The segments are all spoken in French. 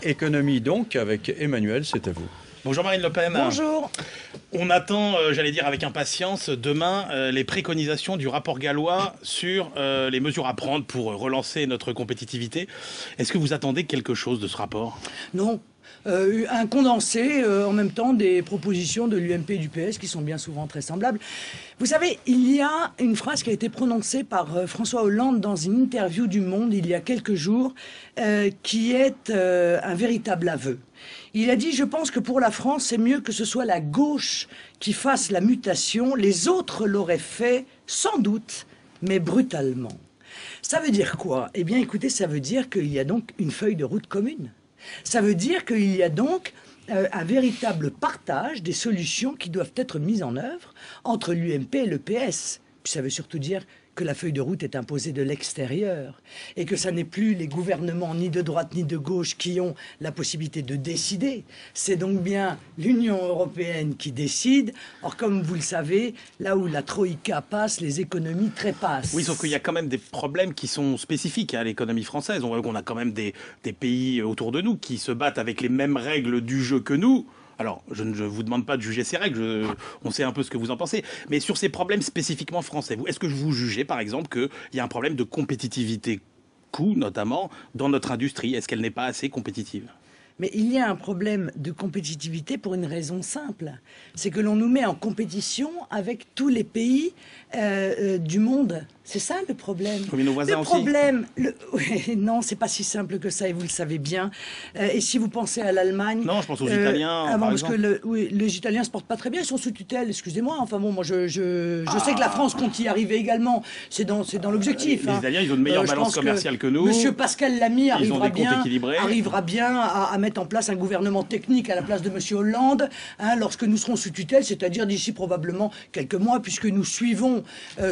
Économie donc avec Emmanuel, c'est à vous. Bonjour Marine Le Pen. Bonjour. On attend, j'allais dire avec impatience, demain les préconisations du rapport Gallois sur les mesures à prendre pour relancer notre compétitivité. Est-ce que vous attendez quelque chose de ce rapport ? Non. Un condensé en même temps des propositions de l'UMP et du PS qui sont bien souvent très semblables. Vous savez, il y a une phrase qui a été prononcée par François Hollande dans une interview du Monde il y a quelques jours qui est un véritable aveu. Il a dit « Je pense que pour la France, c'est mieux que ce soit la gauche qui fasse la mutation. Les autres l'auraient fait, sans doute, mais brutalement. » Ça veut dire quoi ? Eh bien, écoutez, ça veut dire qu'il y a donc une feuille de route commune. Ça veut dire qu'il y a donc un véritable partage des solutions qui doivent être mises en œuvre entre l'UMP et le PS. Puis ça veut surtout dire que la feuille de route est imposée de l'extérieur et que ça n'est plus les gouvernements ni de droite ni de gauche qui ont la possibilité de décider. C'est donc bien l'Union européenne qui décide. Or, comme vous le savez, là où la Troïka passe, les économies trépassent. Oui, sauf qu'il y a quand même des problèmes qui sont spécifiques à l'économie française. On voit qu'on a quand même des pays autour de nous qui se battent avec les mêmes règles du jeu que nous. Alors, je ne vous demande pas de juger ces règles, on sait un peu ce que vous en pensez. Mais sur ces problèmes spécifiquement français, est-ce que vous jugez, par exemple, qu'il y a un problème de compétitivité, coût notamment, dans notre industrie ? Est-ce qu'elle n'est pas assez compétitive ? Mais il y a un problème de compétitivité pour une raison simple. C'est que l'on nous met en compétition avec tous les pays du monde. C'est ça le problème. Mais nos voisins le problème, non, c'est pas si simple que ça et vous le savez bien. Et si vous pensez à l'Allemagne... Non, je pense aux Italiens, par parce exemple. que les Italiens se portent pas très bien, ils sont sous tutelle, excusez-moi. Enfin bon, moi je sais que la France compte y arriver également. C'est dans l'objectif. Les Italiens, ils ont une meilleure balance commerciale que nous. Monsieur Pascal Lamy arrivera bien à mettre en place un gouvernement technique à la place de monsieur Hollande, lorsque nous serons sous tutelle, c'est-à-dire d'ici probablement quelques mois, puisque nous suivons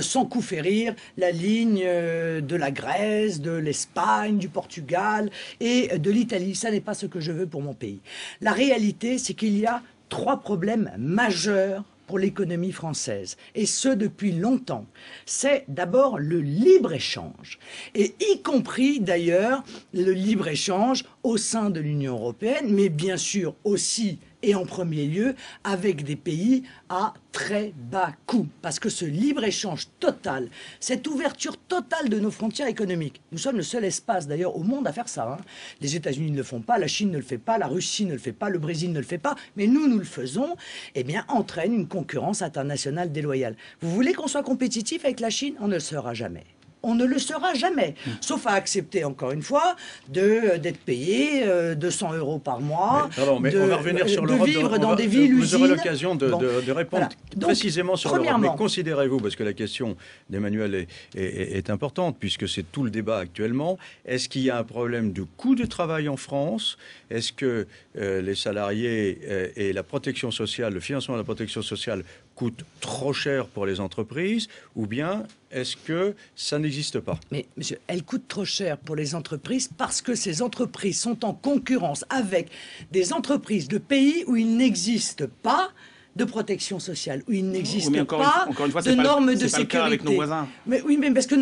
sans coup férir la ligne de la Grèce, de l'Espagne, du Portugal et de l'Italie. Ça n'est pas ce que je veux pour mon pays. La réalité, c'est qu'il y a 3 problèmes majeurs pour l'économie française, et ce depuis longtemps. C'est d'abord le libre-échange, et y compris d'ailleurs le libre-échange au sein de l'Union européenne, mais bien sûr aussi et en premier lieu avec des pays à très bas coût. Parce que ce libre-échange total, cette ouverture totale de nos frontières économiques, nous sommes le seul espace d'ailleurs au monde à faire ça. Les États-Unis ne le font pas, la Chine ne le fait pas, la Russie ne le fait pas, le Brésil ne le fait pas, mais nous le faisons, eh bien entraîne une concurrence internationale déloyale. Vous voulez qu'on soit compétitif avec la Chine ? On ne le sera jamais. On ne le sera jamais, sauf à accepter, encore une fois, d'être payé 200 € par mois, mais on va revenir sur l'Europe, de vivre dans des villes-usines. Vous aurez l'occasion de répondre voilà. Donc, précisément sur l'Europe. Mais considérez-vous, parce que la question d'Emmanuel est importante, puisque c'est tout le débat actuellement, est-ce qu'il y a un problème de coût de travail en France ? Est-ce que les salariés et la protection sociale, le financement de la protection sociale coûte trop cher pour les entreprises, ou bien est-ce que ça n'existe pas ? Mais monsieur, elle coûte trop cher pour les entreprises parce que ces entreprises sont en concurrence avec des entreprises de pays où il n'existe pas de protection sociale, où il n'existe pas de normes de sécurité. C'est pas le cas avec nos voisins. Mais oui, mais parce que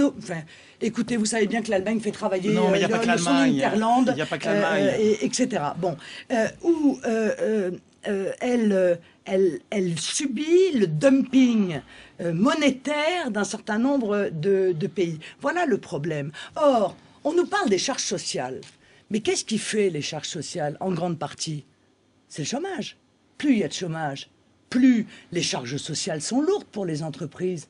écoutez, vous savez bien que l'Allemagne fait travailler son hinterland, il n'y a pas que l'Allemagne, etc. Bon, elle subit le dumping monétaire d'un certain nombre de pays. Voilà le problème. Or, on nous parle des charges sociales. Mais qu'est-ce qui fait les charges sociales en grande partie ? C'est le chômage. Plus il y a de chômage, plus les charges sociales sont lourdes pour les entreprises.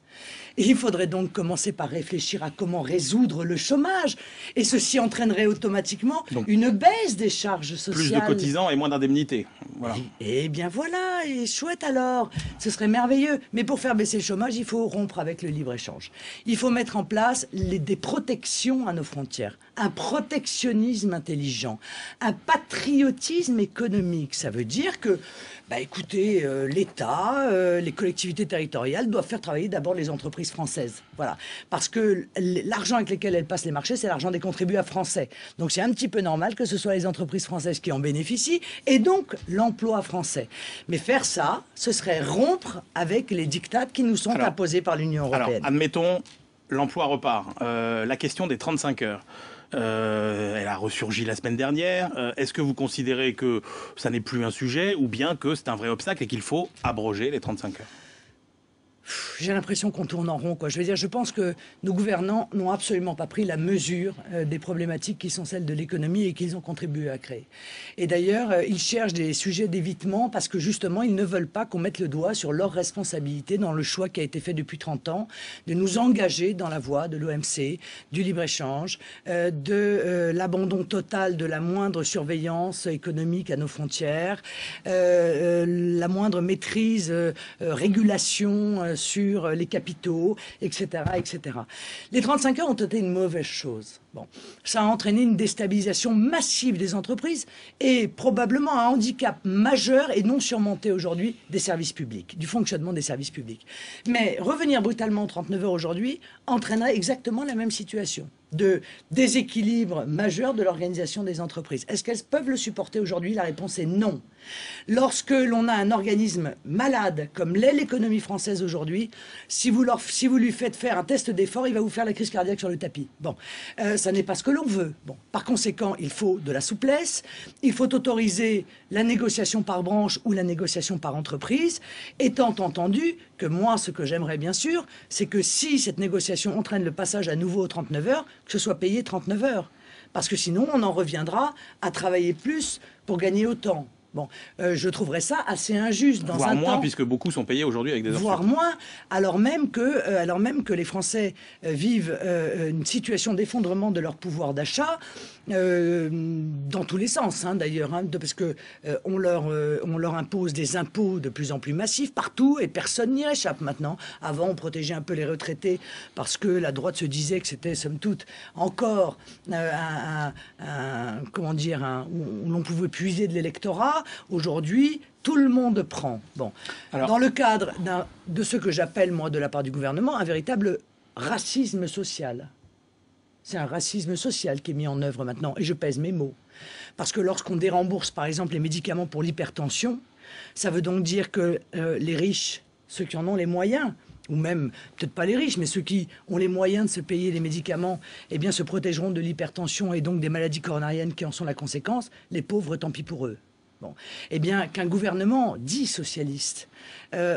Et il faudrait donc commencer par réfléchir à comment résoudre le chômage. Et ceci entraînerait automatiquement une baisse des charges sociales. Plus de cotisants et moins d'indemnités. Voilà. Et bien voilà, et chouette alors, ce serait merveilleux. Mais pour faire baisser le chômage, il faut rompre avec le libre-échange. Il faut mettre en place des protections à nos frontières, un protectionnisme intelligent, un patriotisme économique. Ça veut dire que, écoutez, l'État, les collectivités territoriales doivent faire travailler d'abord les entreprises françaises. Voilà. Parce que l'argent avec lequel elles passent les marchés, c'est l'argent des contribuables français. Donc c'est un petit peu normal que ce soit les entreprises françaises qui en bénéficient, et donc l'emploi français. Mais faire ça, ce serait rompre avec les diktats qui nous sont imposés par l'Union européenne. Alors, admettons, l'emploi repart. La question des 35 heures. Elle a ressurgi la semaine dernière. Est-ce que vous considérez que ça n'est plus un sujet ou bien que c'est un vrai obstacle et qu'il faut abroger les 35 heures? J'ai l'impression qu'on tourne en rond, quoi. Je veux dire, je pense que nos gouvernants n'ont absolument pas pris la mesure des problématiques qui sont celles de l'économie et qu'ils ont contribué à créer. Et d'ailleurs, ils cherchent des sujets d'évitement parce que justement, ils ne veulent pas qu'on mette le doigt sur leur responsabilité dans le choix qui a été fait depuis 30 ans de nous engager dans la voie de l'OMC, du libre-échange, de l'abandon total de la moindre surveillance économique à nos frontières, la moindre maîtrise, régulation sur les capitaux, etc., etc. Les 35 heures ont été une mauvaise chose. Bon, ça a entraîné une déstabilisation massive des entreprises et probablement un handicap majeur et non surmonté aujourd'hui des services publics, du fonctionnement des services publics. Mais revenir brutalement aux 39 heures aujourd'hui entraînerait exactement la même situation de déséquilibre majeur de l'organisation des entreprises. Est-ce qu'elles peuvent le supporter aujourd'hui? La réponse est non. Lorsque l'on a un organisme malade, comme l'est l'économie française aujourd'hui, si vous lui faites faire un test d'effort, il va vous faire la crise cardiaque sur le tapis. Bon, ça n'est pas ce que l'on veut. Bon, par conséquent, il faut de la souplesse, il faut autoriser la négociation par branche ou la négociation par entreprise, étant entendu que moi, ce que j'aimerais bien sûr, c'est que si cette négociation entraîne le passage à nouveau aux 39 heures, que ce soit payé 39 heures. Parce que sinon, on en reviendra à travailler plus pour gagner autant. Bon, je trouverais ça assez injuste dans voire un moins, temps, puisque beaucoup sont payés aujourd'hui avec des heures voire sup. moins, alors même que les Français vivent une situation d'effondrement de leur pouvoir d'achat dans tous les sens, hein, d'ailleurs, hein, parce que on leur impose des impôts de plus en plus massifs partout et personne n'y échappe maintenant. Avant, on protégeait un peu les retraités parce que la droite se disait que c'était somme toute encore comment dire, où l'on pouvait puiser de l'électorat. Aujourd'hui, tout le monde prend. Bon, Alors, dans le cadre de ce que j'appelle, moi, de la part du gouvernement, un véritable racisme social. C'est un racisme social qui est mis en œuvre maintenant, et je pèse mes mots. Parce que lorsqu'on dérembourse, par exemple, les médicaments pour l'hypertension, ça veut donc dire que les riches, ceux qui en ont les moyens, ou même, peut-être pas les riches, mais ceux qui ont les moyens de se payer les médicaments, eh bien, se protégeront de l'hypertension et donc des maladies coronariennes qui en sont la conséquence. Les pauvres, tant pis pour eux. Bon. Eh bien, qu'un gouvernement dit socialiste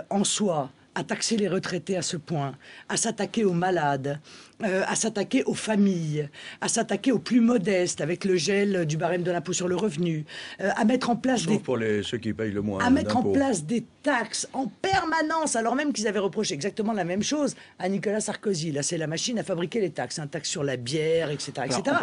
en soi, à taxer les retraités à ce point, à s'attaquer aux malades, à s'attaquer aux familles, à s'attaquer aux plus modestes avec le gel du barème de l'impôt sur le revenu, à mettre en place Sauf pour ceux qui payent le moins à mettre en d'impôts. place des taxes en permanence, alors même qu'ils avaient reproché exactement la même chose à Nicolas Sarkozy. Là, c'est la machine à fabriquer les taxes, un taxe sur la bière, etc. alors, etc.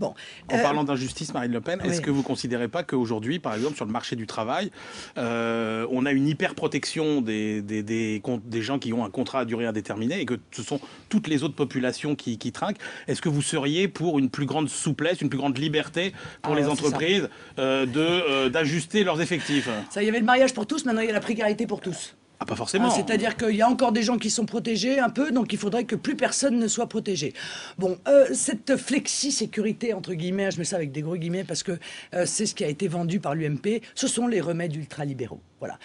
en parlant d'injustice, Marine Le Pen, est-ce oui. que vous ne considérez pas qu'aujourd'hui, par exemple, sur le marché du travail, on a une hyper-protection des gens qui ont un contrat à durée indéterminée et que ce sont toutes les autres populations qui trinquent? Est-ce que vous seriez pour une plus grande souplesse, une plus grande liberté pour les entreprises d'ajuster leurs effectifs? Ça, il y avait le mariage pour tous, maintenant il y a la précarité pour tous. Ah, pas forcément. C'est-à-dire qu'il y a encore des gens qui sont protégés un peu, donc il faudrait que plus personne ne soit protégé. Bon, cette flexi-sécurité, entre guillemets, je mets ça avec des gros guillemets parce que c'est ce qui a été vendu par l'UMP, ce sont les remèdes ultralibéraux. Voilà.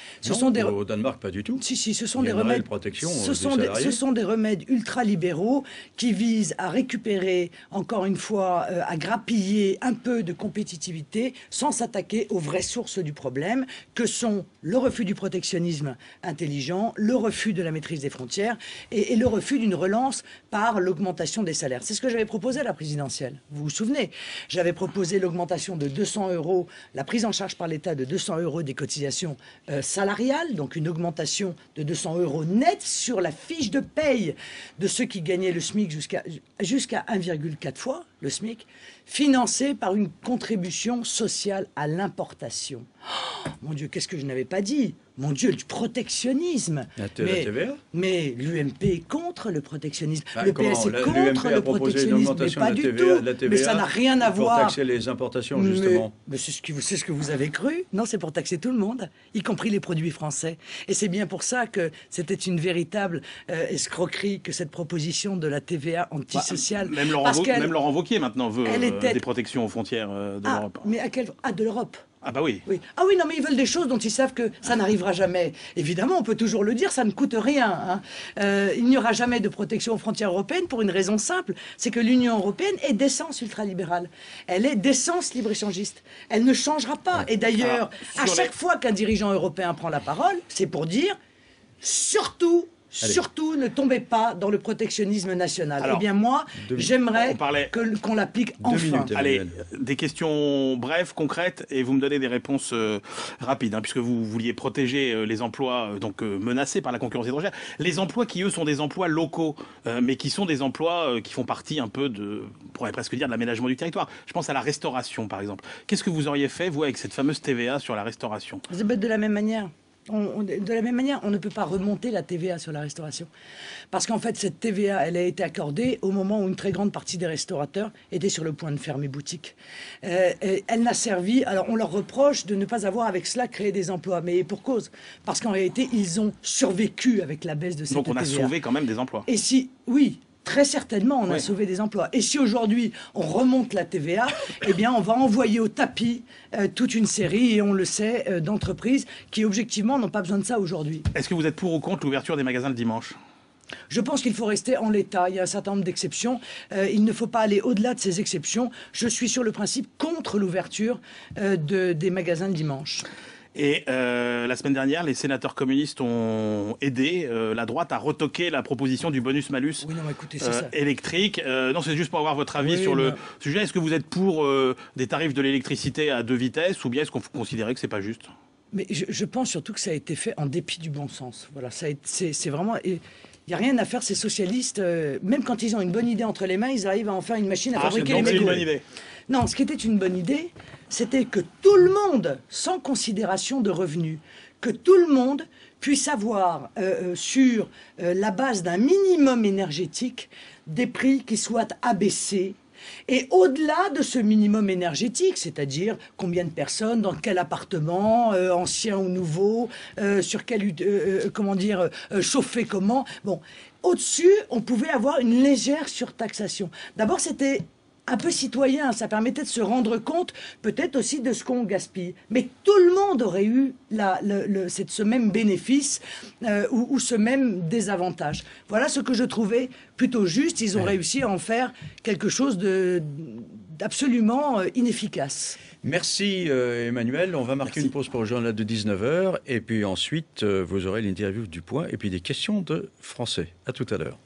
Au Danemark, pas du tout. Si, ce sont Il y a des une réelle remèdes. protection Ce des sont des remèdes ultralibéraux qui visent à récupérer, encore une fois, à grappiller un peu de compétitivité sans s'attaquer aux vraies sources du problème, que sont le refus du protectionnisme intelligent, le refus de la maîtrise des frontières et le refus d'une relance par l'augmentation des salaires. C'est ce que j'avais proposé à la présidentielle. Vous vous souvenez? J'avais proposé l'augmentation de 200 €, la prise en charge par l'État de 200 € des cotisations salariales, donc une augmentation de 200 € net sur la fiche de paye de ceux qui gagnaient le SMIC jusqu'à 1,4 fois le SMIC, financée par une contribution sociale à l'importation. Oh, mon Dieu, qu'est-ce que je n'avais pas dit? Mon Dieu, du protectionnisme. La TVA? Mais l'UMP est contre le protectionnisme. Bah, le PS est contre le protectionnisme, mais pas du tout. Mais ça n'a rien à voir. Pour taxer les importations, justement. Mais c'est ce que vous avez cru. Non, c'est pour taxer tout le monde, y compris les produits français. Et c'est bien pour ça que c'était une véritable escroquerie que cette proposition de la TVA antisociale. Même Laurent Wauquiez maintenant veut des protections aux frontières de l'Europe. Mais de l'Europe. Ah bah oui. Oui. Ah oui, non, mais ils veulent des choses dont ils savent que ça n'arrivera jamais. Évidemment, on peut toujours le dire, ça ne coûte rien. Hein. Il n'y aura jamais de protection aux frontières européennes pour une raison simple, c'est que l'Union européenne est d'essence ultralibérale. Elle est d'essence libre-échangiste. Elle ne changera pas. Et d'ailleurs, à chaque fois qu'un dirigeant européen prend la parole, c'est pour dire, surtout, ne tombez pas dans le protectionnisme national. Alors, eh bien moi, j'aimerais qu'on l'applique enfin. Minutes, allez, des questions brèves, concrètes, et vous me donnez des réponses rapides, hein, puisque vous vouliez protéger les emplois menacés par la concurrence étrangère. Les emplois qui, eux, sont des emplois locaux, mais qui sont des emplois qui font partie un peu on pourrait presque dire, de l'aménagement du territoire. Je pense à la restauration, par exemple. Qu'est-ce que vous auriez fait, vous, avec cette fameuse TVA sur la restauration? De la même manière. De la même manière, on ne peut pas remonter la TVA sur la restauration. Parce qu'en fait, cette TVA, elle a été accordée au moment où une très grande partie des restaurateurs étaient sur le point de fermer boutique. Elle n'a servi... Alors, on leur reproche de ne pas avoir avec cela créé des emplois. Mais pour cause. Parce qu'en réalité, ils ont survécu avec la baisse de cette TVA. Donc on a sauvé quand même des emplois. Et si... Oui. Très certainement, on a sauvé des emplois. Et si aujourd'hui, on remonte la TVA, eh bien, on va envoyer au tapis toute une série, et on le sait, d'entreprises qui, objectivement, n'ont pas besoin de ça aujourd'hui. Est-ce que vous êtes pour ou contre l'ouverture des magasins le dimanche ? Je pense qu'il faut rester en l'état. Il y a un certain nombre d'exceptions. Il ne faut pas aller au-delà de ces exceptions. Je suis sur le principe contre l'ouverture des magasins le dimanche. Et la semaine dernière, les sénateurs communistes ont aidé la droite à retoquer la proposition du bonus-malus électrique. Non, c'est juste pour avoir votre avis sur le sujet. Est-ce que vous êtes pour des tarifs de l'électricité à 2 vitesses, ou bien est-ce qu'on considère que c'est pas juste ? Mais je pense surtout que ça a été fait en dépit du bon sens. Voilà, c'est vraiment... Il n'y a rien à faire, ces socialistes, même quand ils ont une bonne idée entre les mains, ils arrivent à en faire une machine à fabriquer les mégots. C'est une bonne idée. Non, ce qui était une bonne idée, c'était que tout le monde, sans considération de revenus, que tout le monde puisse avoir sur la base d'un minimum énergétique des prix qui soient abaissés. Et au-delà de ce minimum énergétique, c'est-à-dire combien de personnes, dans quel appartement, ancien ou nouveau, sur quel, chauffé comment, bon, au-dessus, on pouvait avoir une légère surtaxation. D'abord, c'était un peu citoyen, ça permettait de se rendre compte peut-être aussi de ce qu'on gaspille. Mais tout le monde aurait eu ce même bénéfice ou ce même désavantage. Voilà ce que je trouvais plutôt juste. Ils ont réussi à en faire quelque chose d'absolument inefficace. Merci Emmanuel. On va marquer une pause pour le journal de 19h. Et puis ensuite, vous aurez l'interview du Point et puis des questions de français. À tout à l'heure.